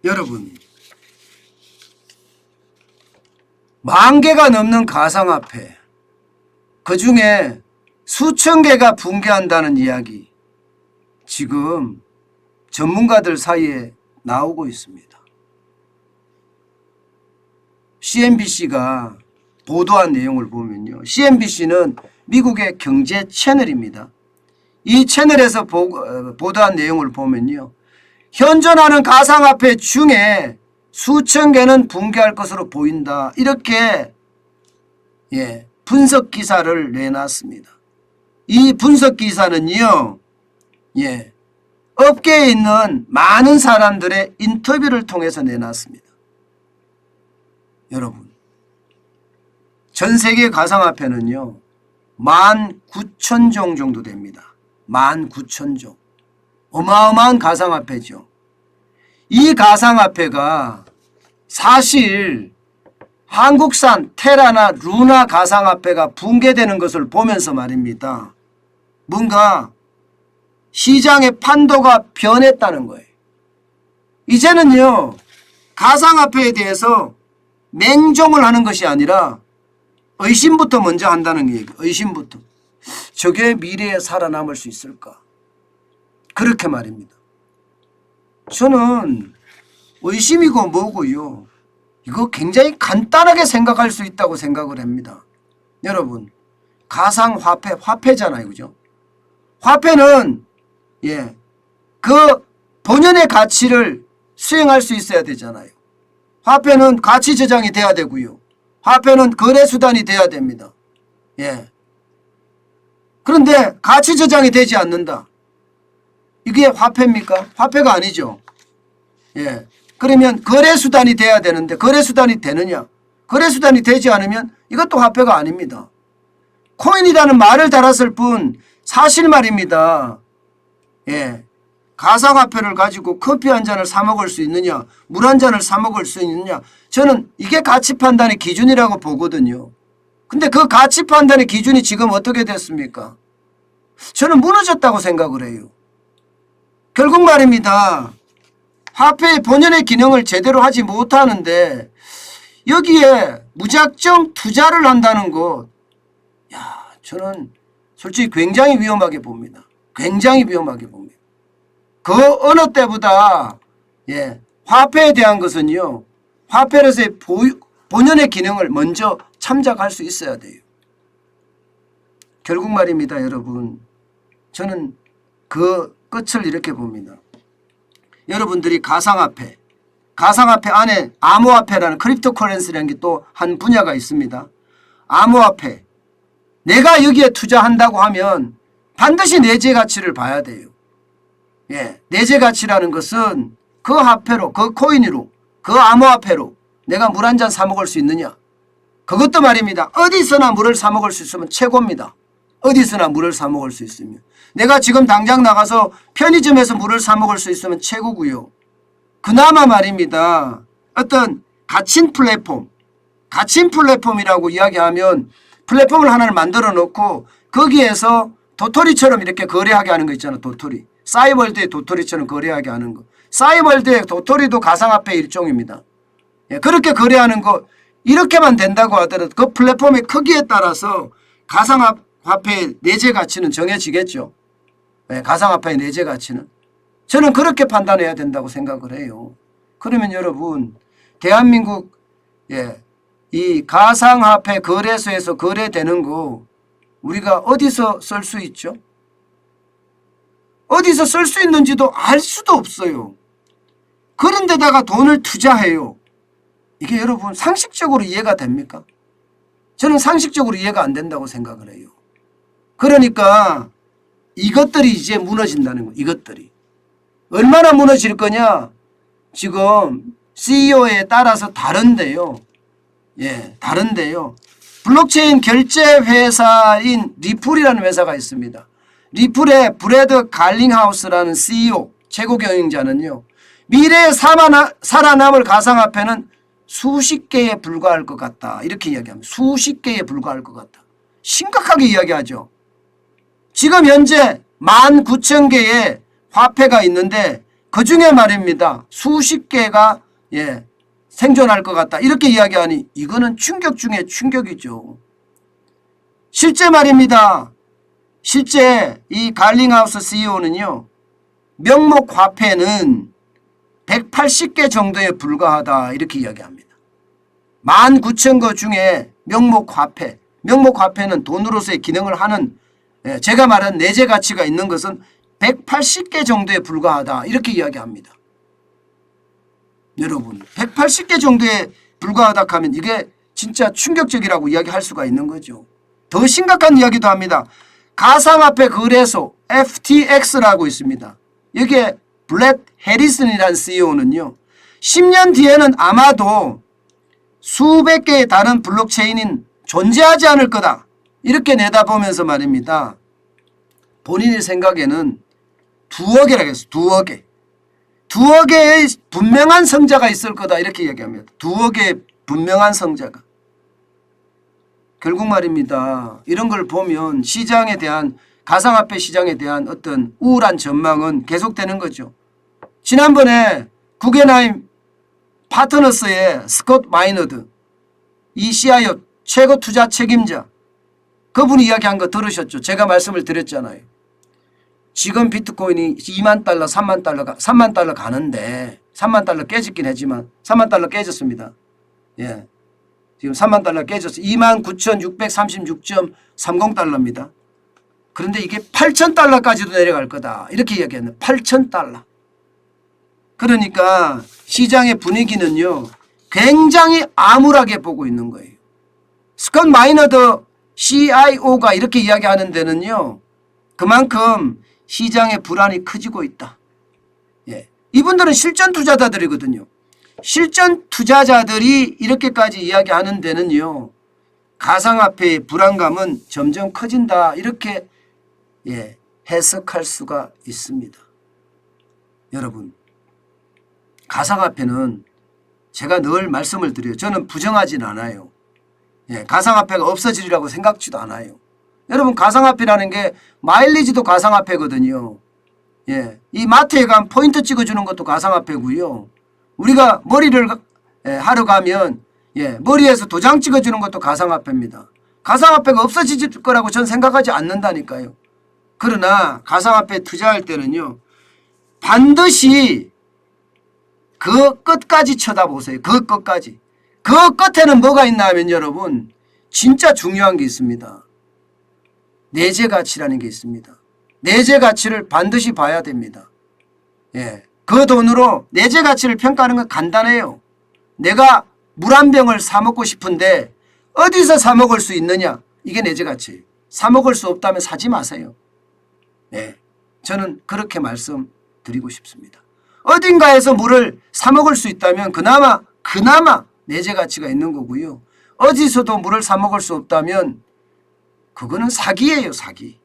여러분, 10,000개가 넘는 가상화폐, 그 중에 수천 개가 붕괴한다는 이야기 지금 전문가들 사이에 나오고 있습니다. CNBC가 보도한 내용을 보면요, CNBC는 미국의 경제 채널입니다. 이 채널에서 보도한 내용을 보면요, 현존하는 가상화폐 중에 수천 개는 붕괴할 것으로 보인다, 이렇게 분석 기사를 내놨습니다. 이 분석 기사는요, 업계에 있는 많은 사람들의 인터뷰를 통해서 내놨습니다. 여러분, 전 세계 가상화폐는요 19,000종 정도 됩니다. 19,000종. 어마어마한 가상화폐죠. 이 가상화폐가 사실 한국산 테라나 루나 가상화폐가 붕괴되는 것을 보면서 말입니다, 뭔가 시장의 판도가 변했다는 거예요. 이제는요 가상화폐에 대해서 맹종을 하는 것이 아니라 의심부터 먼저 한다는 얘기. 의심부터. 저게 미래에 살아남을 수 있을까? 그렇게 말입니다. 저는 의심이고 뭐고요, 이거 굉장히 간단하게 생각할 수 있다고 생각을 합니다. 여러분, 가상화폐, 화폐잖아요, 그죠? 화폐는 그 본연의 가치를 수행할 수 있어야 되잖아요. 화폐는 가치 저장이 돼야 되고요, 화폐는 거래 수단이 돼야 됩니다. 그런데 가치 저장이 되지 않는다. 이게 화폐입니까? 화폐가 아니죠. 그러면 거래 수단이 돼야 되는데 거래 수단이 되느냐? 거래 수단이 되지 않으면 이것도 화폐가 아닙니다. 코인이라는 말을 달았을 뿐 사실 말입니다. 가상화폐를 가지고 커피 한 잔을 사 먹을 수 있느냐, 물 한 잔을 사 먹을 수 있느냐, 저는 이게 가치 판단의 기준이라고 보거든요. 근데 그 가치 판단의 기준이 지금 어떻게 됐습니까? 저는 무너졌다고 생각을 해요. 결국 말입니다, 화폐의 본연의 기능을 제대로 하지 못하는데 여기에 무작정 투자를 한다는 것, 저는 솔직히 굉장히 위험하게 봅니다. 굉장히 위험하게 봅니다. 그 어느 때보다 화폐에 대한 것은요, 화폐로서의 본연의 기능을 먼저 참작할 수 있어야 돼요. 결국 말입니다, 여러분, 저는 그 끝을 이렇게 봅니다. 여러분들이 가상화폐 안에 암호화폐라는 크립토커런시라는 게 또 한 분야가 있습니다. 암호화폐, 내가 여기에 투자한다고 하면 반드시 내재 가치를 봐야 돼요. 내재 가치라는 것은 그 화폐로, 그 코인으로, 그 암호화폐로 내가 물 한 잔 사 먹을 수 있느냐. 그것도 말입니다, 어디서나 물을 사 먹을 수 있으면 최고입니다. 어디서나 물을 사 먹을 수 있으면. 내가 지금 당장 나가서 편의점에서 물을 사 먹을 수 있으면 최고고요. 그나마 말입니다, 어떤 갇힌 플랫폼이라고 이야기하면 플랫폼을 하나를 만들어 놓고 거기에서 도토리처럼 이렇게 거래하게 하는 거 있잖아요. 도토리. 싸이월드의 도토리처럼 거래하게 하는 거. 싸이월드의 도토리도 가상화폐의 일종입니다. 그렇게 거래하는 거, 이렇게만 된다고 하더라도 그 플랫폼의 크기에 따라서 가상화폐의 내재 가치는 정해지겠죠. 가상화폐의 내재 가치는. 저는 그렇게 판단해야 된다고 생각을 해요. 그러면 여러분, 대한민국 이 가상화폐 거래소에서 거래되는 거 우리가 어디서 쓸 수 있죠? 어디서 쓸 수 있는지도 알 수도 없어요. 그런 데다가 돈을 투자해요. 이게 여러분 상식적으로 이해가 됩니까? 저는 상식적으로 이해가 안 된다고 생각을 해요. 그러니까 이것들이 이제 무너진다는 거예요. 이것들이. 얼마나 무너질 거냐? 지금 CEO에 따라서 다른데요. 다른데요. 블록체인 결제 회사인 리플이라는 회사가 있습니다. 리플의 브래드 갈링하우스라는 CEO, 최고 경영자는요, 미래에 살아남을 가상화폐는 수십 개에 불과할 것 같다, 이렇게 이야기합니다. 수십 개에 불과할 것 같다. 심각하게 이야기하죠. 지금 현재 19,000개의 화폐가 있는데 그 중에 말입니다. 수십 개가 생존할 것 같다. 이렇게 이야기하니 이거는 충격 중에 충격이죠. 실제 말입니다. 실제 이 갈링하우스 CEO는요. 명목 화폐는 180개 정도에 불과하다 이렇게 이야기합니다. 19,000거 중에 명목 화폐는 돈으로서의 기능을 하는 제가 말한 내재 가치가 있는 것은 180개 정도에 불과하다 이렇게 이야기합니다. 여러분 180개 정도에 불과하다 하면 이게 진짜 충격적이라고 이야기할 수가 있는 거죠. 더 심각한 이야기도 합니다. 가상화폐 거래소 FTX라고 있습니다. 여기에 블랙 해리슨이라는 CEO는요. 10년 뒤에는 아마도 수백 개의 다른 블록체인은 존재하지 않을 거다. 이렇게 내다보면서 말입니다. 본인의 생각에는 2억 개라고 했어요. 2억 개. 2억 개의 분명한 성자가 있을 거다. 이렇게 이야기합니다. 2억 개의 분명한 성자가. 결국 말입니다. 이런 걸 보면 시장에 대한 가상화폐 시장에 대한 어떤 우울한 전망은 계속되는 거죠. 지난번에 구겐하임 파트너스의 스콧 마이너드 이 CIO 최고 투자 책임자 그분이 이야기한 거 들으셨죠? 제가 말씀을 드렸잖아요. 지금 비트코인이 2만 달러, 3만 달러 가는데 3만 달러 깨졌긴 했지만 3만 달러 깨졌습니다. 지금 3만 달러 깨졌어요. 29,636.30달러입니다. 그런데 이게 8,000달러까지도 내려갈 거다. 이렇게 이야기했네. 8,000달러. 그러니까 시장의 분위기는요. 굉장히 암울하게 보고 있는 거예요. 스콧 마이너드 CIO가 이렇게 이야기하는 데는요. 그만큼 시장의 불안이 커지고 있다. 이분들은 실전 투자자들이거든요. 실전 투자자들이 이렇게까지 이야기하는 데는요. 가상화폐의 불안감은 점점 커진다. 이렇게 해석할 수가 있습니다. 여러분 가상화폐는 제가 늘 말씀을 드려요. 저는 부정하진 않아요. 가상화폐가 없어지리라고 생각지도 않아요. 여러분 가상화폐라는 게 마일리지도 가상화폐거든요. 이 마트에 가면 포인트 찍어주는 것도 가상화폐고요. 우리가 머리를 하러 가면 머리에서 도장 찍어주는 것도 가상화폐입니다. 가상화폐가 없어질 거라고 저는 생각하지 않는다니까요. 그러나 가상화폐에 투자할 때는요. 반드시 그 끝까지 쳐다보세요. 그 끝까지. 그 끝에는 뭐가 있나 하면 여러분 진짜 중요한 게 있습니다. 내재 가치라는 게 있습니다. 내재 가치를 반드시 봐야 됩니다. 그 돈으로 내재 가치를 평가하는 건 간단해요. 내가 물 한 병을 사 먹고 싶은데 어디서 사 먹을 수 있느냐? 이게 내재 가치예요. 사 먹을 수 없다면 사지 마세요. 저는 그렇게 말씀드리고 싶습니다. 어딘가에서 물을 사 먹을 수 있다면 그나마 내재 가치가 있는 거고요. 어디서도 물을 사 먹을 수 없다면 그거는 사기예요. 사기.